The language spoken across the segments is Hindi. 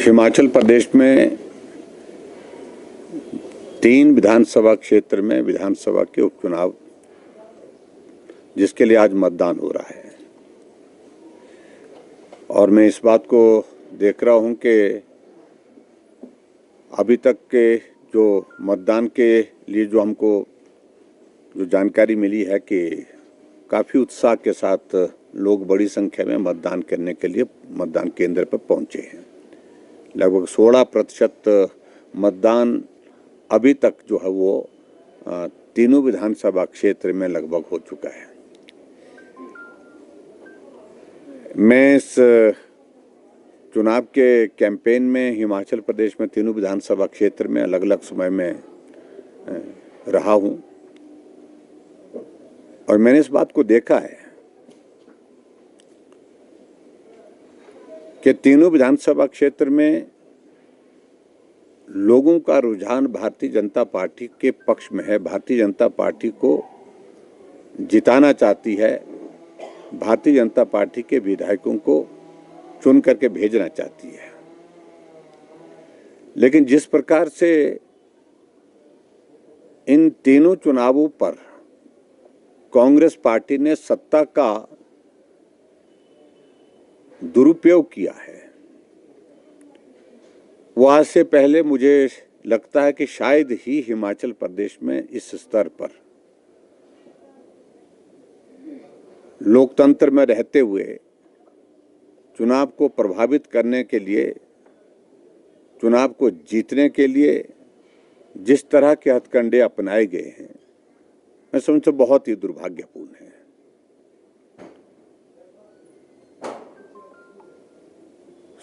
हिमाचल प्रदेश में 3 विधानसभा क्षेत्र में विधानसभा के उपचुनाव, जिसके लिए आज मतदान हो रहा है। और मैं इस बात को देख रहा हूं कि अभी तक के जो मतदान के लिए जो हमको जो जानकारी मिली है कि काफ़ी उत्साह के साथ लोग बड़ी संख्या में मतदान करने के लिए मतदान केंद्र पर पहुंचे हैं। लगभग 16% मतदान अभी तक जो है वो तीनों विधानसभा क्षेत्र में लगभग हो चुका है। मैं इस चुनाव के कैंपेन में हिमाचल प्रदेश में तीनों विधानसभा क्षेत्र में अलग अलग समय में रहा हूं और मैंने इस बात को देखा है कि तीनों विधानसभा क्षेत्र में लोगों का रुझान भारतीय जनता पार्टी के पक्ष में है। भारतीय जनता पार्टी को जिताना चाहती है, भारतीय जनता पार्टी के विधायकों को चुन करके भेजना चाहती है। लेकिन जिस प्रकार से इन तीनों चुनावों पर कांग्रेस पार्टी ने सत्ता का दुरुपयोग किया है, वो आज से पहले मुझे लगता है कि शायद ही हिमाचल प्रदेश में इस स्तर पर लोकतंत्र में रहते हुए चुनाव को प्रभावित करने के लिए, चुनाव को जीतने के लिए जिस तरह के हथकंडे अपनाए गए हैं, मैं समझता हूं बहुत ही दुर्भाग्यपूर्ण है।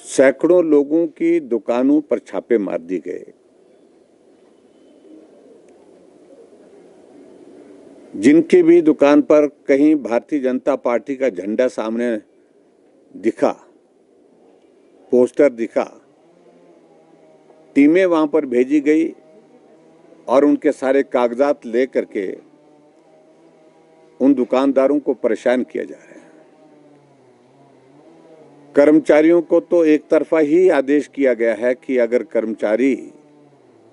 सैकड़ों लोगों की दुकानों पर छापे मार दिए गए, जिनकी भी दुकान पर कहीं भारतीय जनता पार्टी का झंडा सामने दिखा, पोस्टर दिखा, टीमें वहां पर भेजी गई और उनके सारे कागजात लेकर के उन दुकानदारों को परेशान किया जा रहा है। कर्मचारियों को तो एक तरफा ही आदेश किया गया है कि अगर कर्मचारी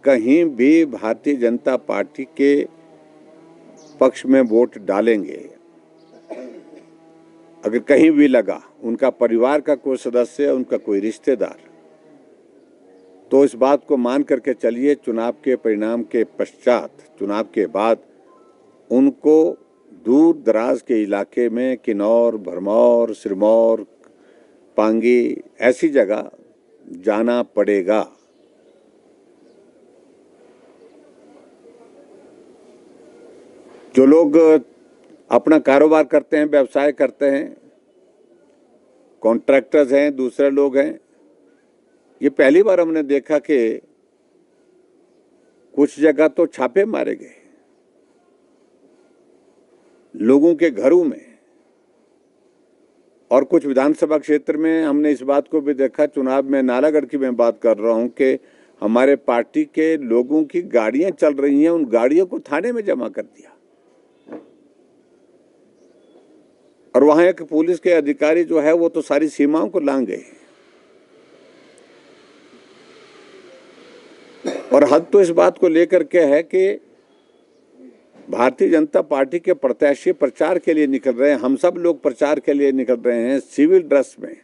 कहीं भी भारतीय जनता पार्टी के पक्ष में वोट डालेंगे, अगर कहीं भी लगा, उनका परिवार का कोई सदस्य, उनका कोई रिश्तेदार, तो इस बात को मान करके चलिए चुनाव के परिणाम के पश्चात, चुनाव के बाद उनको दूर दराज के इलाके में किन्नौर, भरमौर, सिरमौर, पांगी ऐसी जगह जाना पड़ेगा। जो लोग अपना कारोबार करते हैं, व्यवसाय करते हैं, कॉन्ट्रैक्टर्स हैं, दूसरे लोग हैं, ये पहली बार हमने देखा कि कुछ जगह तो छापे मारे गए लोगों के घरों में, और कुछ विधानसभा क्षेत्र में हमने इस बात को भी देखा, चुनाव में नालागढ़ की मैं बात कर रहा हूं कि हमारे पार्टी के लोगों की गाड़ियां चल रही हैं, उन गाड़ियों को थाने में जमा कर दिया और वहां एक पुलिस के अधिकारी जो है वो तो सारी सीमाओं को लांघ गए। और हद तो इस बात को लेकर के है कि भारतीय जनता पार्टी के प्रत्याशी प्रचार के लिए निकल रहे हैं, हम सब लोग प्रचार के लिए निकल रहे हैं सिविल ड्रेस में,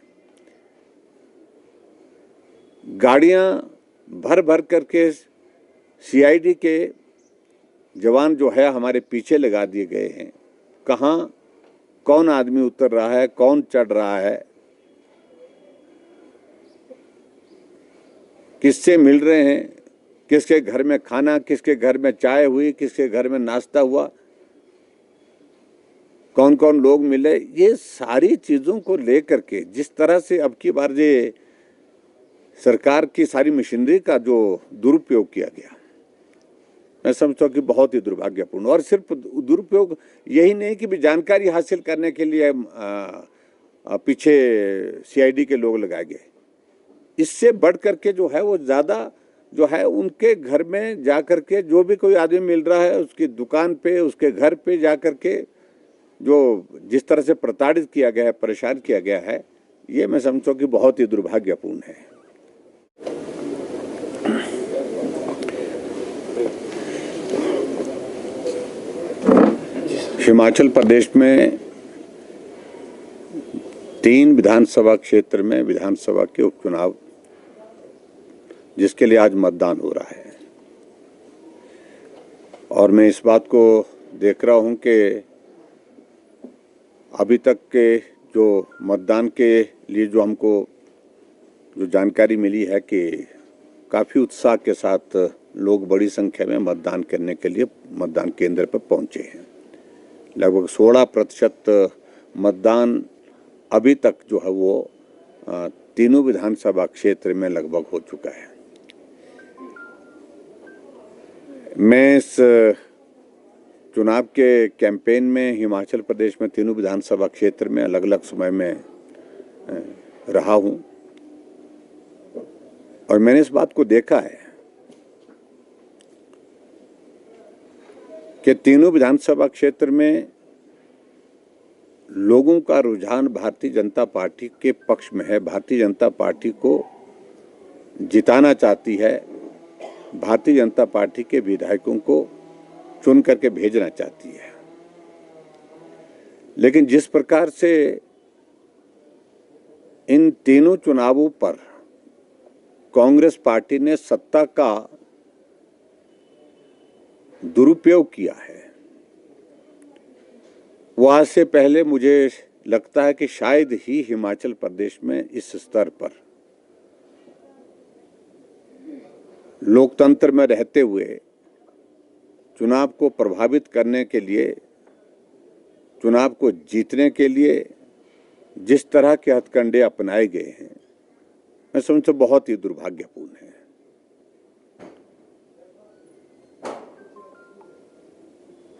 गाड़ियां भर भर करके सीआईडी के जवान जो है हमारे पीछे लगा दिए गए हैं। कहाँ कौन आदमी उतर रहा है, कौन चढ़ रहा है, किससे मिल रहे हैं, किसके घर में खाना, किसके घर में चाय हुई, किसके घर में नाश्ता हुआ, कौन कौन लोग मिले, ये सारी चीजों को लेकर के जिस तरह से अब की बार ये सरकार की सारी मशीनरी का जो दुरुपयोग किया गया, मैं समझता हूँ कि बहुत ही दुर्भाग्यपूर्ण। और सिर्फ दुरुपयोग यही नहीं कि भी जानकारी हासिल करने के लिए पीछे सीआईडी के लोग लगाए गए, इससे बढ़ करके जो है वो ज्यादा जो है उनके घर में जाकर के जो भी कोई आदमी मिल रहा है उसकी दुकान पे, उसके घर पे जाकर के जो जिस तरह से प्रताड़ित किया गया है, परेशान किया गया है, ये मैं समझता हूँ कि बहुत ही दुर्भाग्यपूर्ण है। हिमाचल प्रदेश में 3 विधानसभा क्षेत्र में विधानसभा के उपचुनाव, जिसके लिए आज मतदान हो रहा है, और मैं इस बात को देख रहा हूं कि अभी तक के जो मतदान के लिए जो हमको जो जानकारी मिली है कि काफ़ी उत्साह के साथ लोग बड़ी संख्या में मतदान करने के लिए मतदान केंद्र पर पहुंचे हैं। लगभग 16% मतदान अभी तक जो है वो तीनों विधानसभा क्षेत्र में लगभग हो चुका है। मैं इस चुनाव के कैंपेन में हिमाचल प्रदेश में तीनों विधानसभा क्षेत्र में अलग अलग समय में रहा हूं, और मैंने इस बात को देखा है कि तीनों विधानसभा क्षेत्र में लोगों का रुझान भारतीय जनता पार्टी के पक्ष में है। भारतीय जनता पार्टी को जिताना चाहती है, भारतीय जनता पार्टी के विधायकों को चुन करके भेजना चाहती है। लेकिन जिस प्रकार से इन तीनों चुनावों पर कांग्रेस पार्टी ने सत्ता का दुरुपयोग किया है, वो आज से पहले मुझे लगता है कि शायद ही हिमाचल प्रदेश में इस स्तर पर लोकतंत्र में रहते हुए चुनाव को प्रभावित करने के लिए, चुनाव को जीतने के लिए जिस तरह के हथकंडे अपनाए गए हैं, मैं समझता हूं बहुत ही दुर्भाग्यपूर्ण है।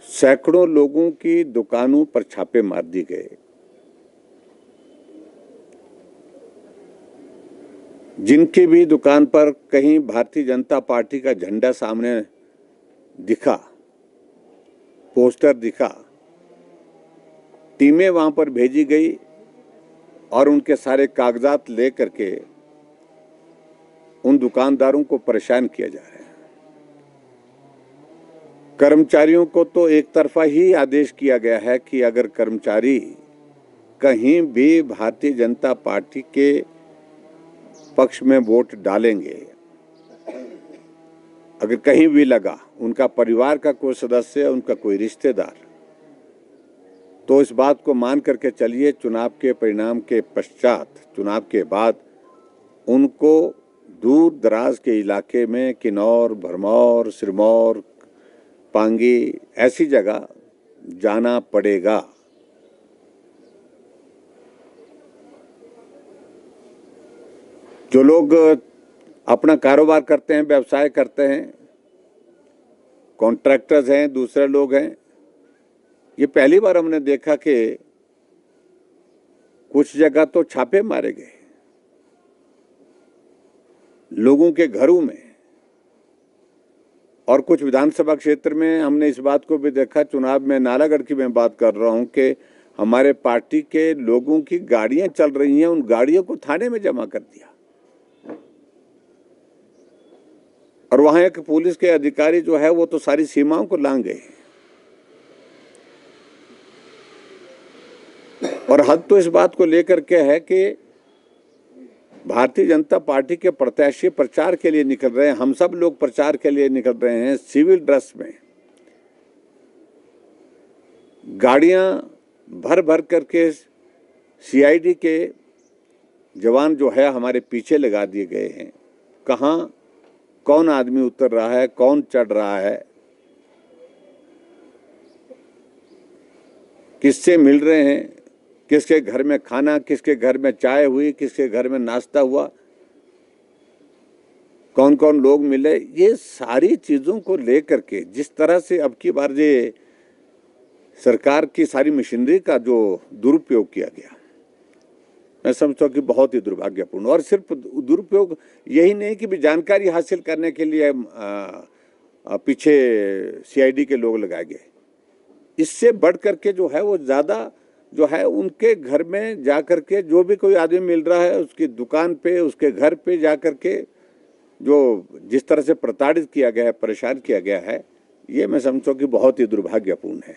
सैकड़ों लोगों की दुकानों पर छापे मार दिए गए, जिनकी भी दुकान पर कहीं भारतीय जनता पार्टी का झंडा सामने दिखा, पोस्टर दिखा, टीमें वहां पर भेजी गई और उनके सारे कागजात ले करके उन दुकानदारों को परेशान किया जा रहा है। कर्मचारियों को तो एक तरफा ही आदेश किया गया है कि अगर कर्मचारी कहीं भी भारतीय जनता पार्टी के पक्ष में वोट डालेंगे, अगर कहीं भी लगा, उनका परिवार का कोई सदस्य, उनका कोई रिश्तेदार, तो इस बात को मान करके चलिए चुनाव के परिणाम के पश्चात, चुनाव के बाद उनको दूर दराज के इलाके में किन्नौर, भरमौर, सिरमौर, पांगी ऐसी जगह जाना पड़ेगा। जो लोग अपना कारोबार करते हैं, व्यवसाय करते हैं, कॉन्ट्रैक्टर्स हैं, दूसरे लोग हैं, ये पहली बार हमने देखा कि कुछ जगह तो छापे मारे गए लोगों के घरों में, और कुछ विधानसभा क्षेत्र में हमने इस बात को भी देखा, चुनाव में नालागढ़ की मैं बात कर रहा हूं, कि हमारे पार्टी के लोगों की गाड़ियां चल रही हैं, उन गाड़ियों को थाने में जमा कर दिया, और वहां एक पुलिस के अधिकारी जो है वो तो सारी सीमाओं को लांघ गए। और हद तो इस बात को लेकर के है कि भारतीय जनता पार्टी के प्रत्याशी प्रचार के लिए निकल रहे हैं, हम सब लोग प्रचार के लिए निकल रहे हैं सिविल ड्रेस में, गाड़ियां भर भर करके सीआईडी के जवान जो है हमारे पीछे लगा दिए गए हैं। कहाँ कौन आदमी उतर रहा है, कौन चढ़ रहा है, किससे मिल रहे हैं, किसके घर में खाना, किसके घर में चाय हुई, किसके घर में नाश्ता हुआ, कौन कौन लोग मिले, ये सारी चीज़ों को लेकर के जिस तरह से अब की बार ये सरकार की सारी मशीनरी का जो दुरुपयोग किया गया, मैं समझता हूँ कि बहुत ही दुर्भाग्यपूर्ण। और सिर्फ दुरुपयोग यही नहीं कि भी जानकारी हासिल करने के लिए पीछे सीआईडी के लोग लगाए गए, इससे बढ़ करके जो है वो ज़्यादा जो है उनके घर में जा करके जो भी कोई आदमी मिल रहा है उसकी दुकान पे, उसके घर पे जा करके जो जिस तरह से प्रताड़ित किया गया है, परेशान किया गया है, ये मैं समझता हूँ कि बहुत ही दुर्भाग्यपूर्ण है।